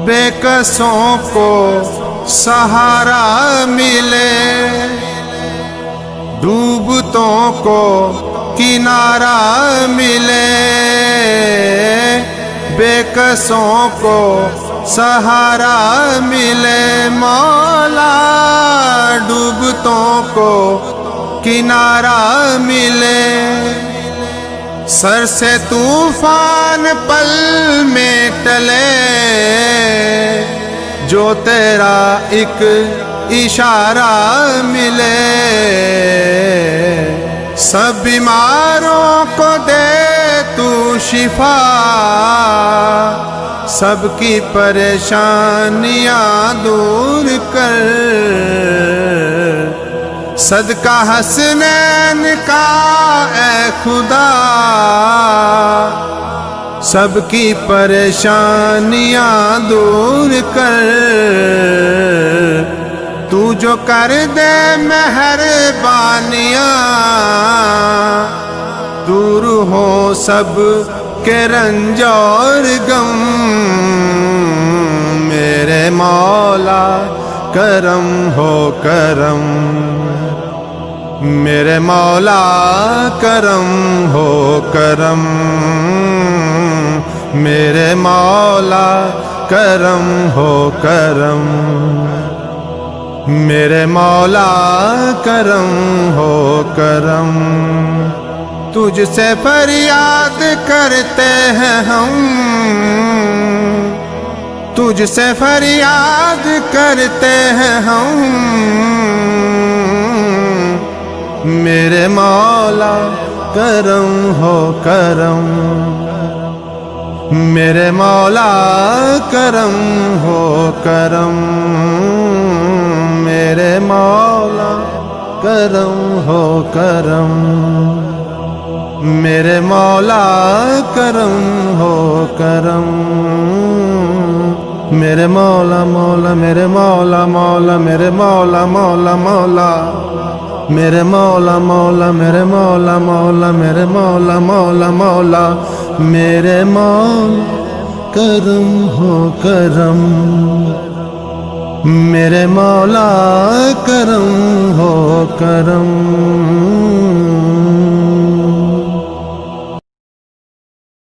बेकसों को सहारा मिले, डूबतों को किनारा मिले, बेकसों को सहारा मिले। मौला डूबतों को किनारा मिले, सर से तूफान पल में टले, जो तेरा एक इशारा मिले। सब बीमारों को दे तू शिफा, सबकी परेशानियां दूर कर। सदका हसनैन का ए खुदा, सबकी परेशानियां दूर कर। तू जो कर दे मेहरबानियां, दूर हो सब के रंज और गम। मेरे मौला करम हो करम, मेरे मौला करम हो करम, मेरे मौला करम हो करम, मेरे मौला करम हो करम। तुझसे फरियाद करते हैं हम, तुझसे फरियाद करते हैं हम। मेरे मौला करम हो करम, मेरे मौला करम हो करम, मेरे मौला करम हो करम, मेरे मौला करम हो करम। मेरे मौला मौला मेरे मौला मौला मेरे मौला मौला मौला, मेरे मौला मौला मेरे मौला मौला मेरे मौला मौला मौला, मेरे मौला करम हो करम, मेरे मौला करम हो करम।